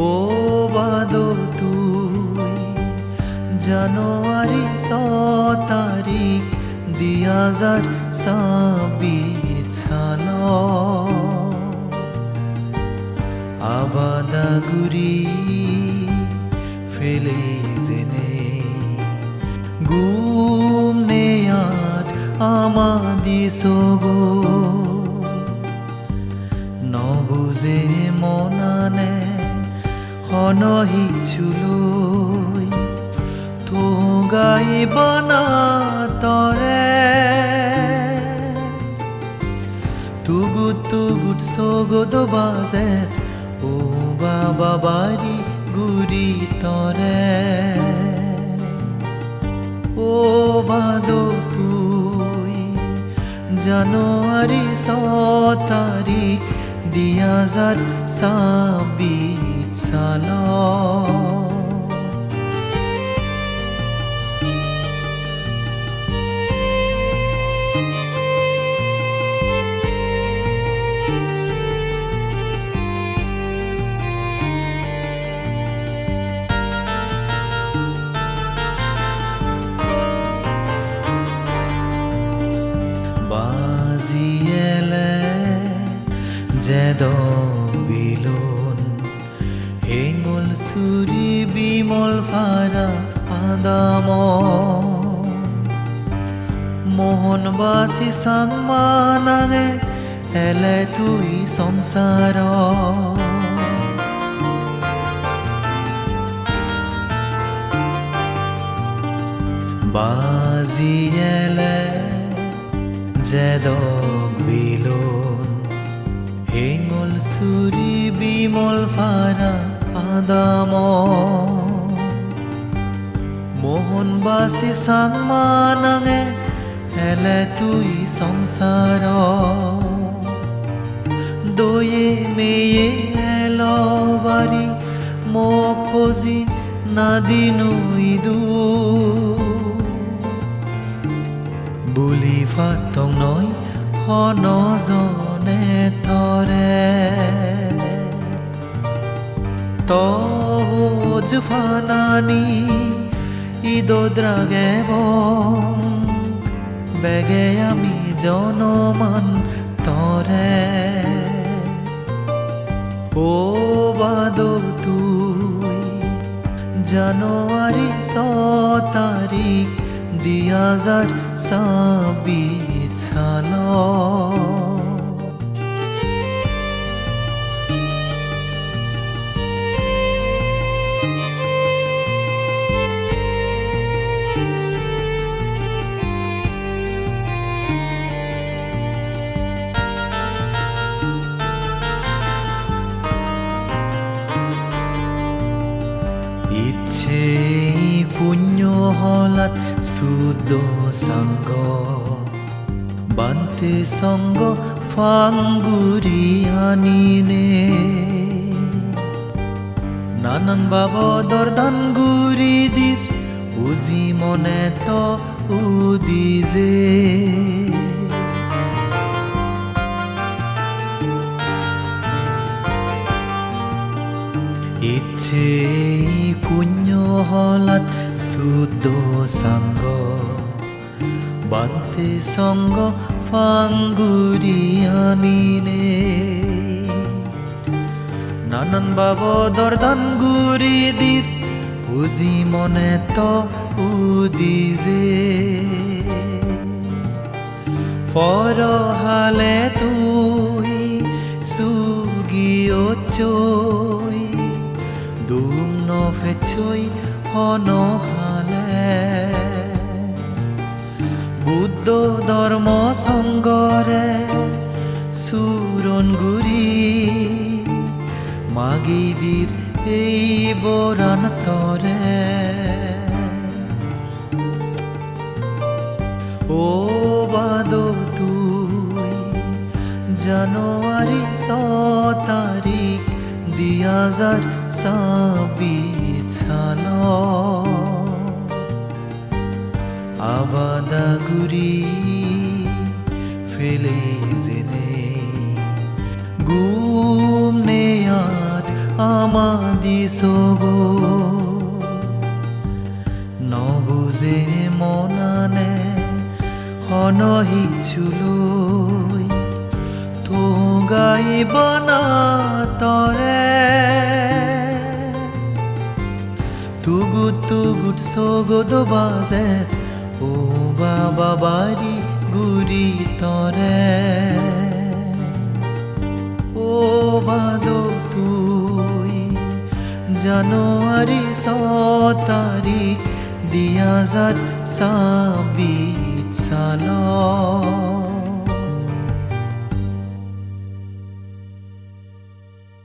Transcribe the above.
ও বাদো তুই জানুয়ারি 6 তারিখ 2024 সাল আবাদাগুড়ি ফেলে জেনে ঘুম নেয়াত আমাদি সগো নবুজে মনানে হনহি চুলই তো গাইবানা তরে তুগুত সগদ বাজেত ও বাবা বাড়ি গুড়ি তরে ও বাদো তুই জানুয়ারি 6 তারিখ 2024 সাল বাজিয়েলে যেদ বিলুন হেঙুল সুরি বিমল ফারা আদাম মোহনবাসী সাংমানাঙে এলে তুই সংসার বাজিয়েলে যেদ বিলুন হেঙুল সুরি বিমল ফারা আদাম মোহনবাসী সাংমানাঙে এলে তুই সংসার দয়ে মেয়ে এলো বাড়ি মোক ফজি নাদিনু ইদু বুলি ফাতং নয় হনজনে তরে তহজ ফানানি ইদোদ্রাগে বেগে আমি জনমান তরে ও বাদো তুই জানুয়ারি 6 তারিখ 2024 সাল ইচ্ছে পুণ্য হলাত শুদ্ধ সঙ্গ বান্তে সঙ্গ ফাঙ্গুরি আনিনে নানান বাবদর দানগুরি দির উজি মনে তো উদিজে ইচ্ছে পুণ্য হলাত শুদ্ধ সঙ্গ বান্তে সঙ্গ ফাঙ্গুরি আনিনে নানান বাবদর দানগুরি দির উজি মনে তো উদিজে ফরহালে তুই সুগিও চই দুম নফেছই হনহালে বুদ্ধ ধর্ম সঙ্গরে সুরন গুরি মাগিদির এই বরান তরে ও বাদো তুই জানুয়ারি 6 তারিখ 2024 সাল আবাদাগুড়ি ফেলে জেনে ঘুম নেয়াত আমাদিছগো নবুজে মনানে হনহিচুলৈ তো গাইবনা তরে তুগুত তুগুত সগদ বাজে ও বাবা বাড়ি গুরি তরে ও বাদো তুই জানুয়ারি 6 তারিখ 2024 সাল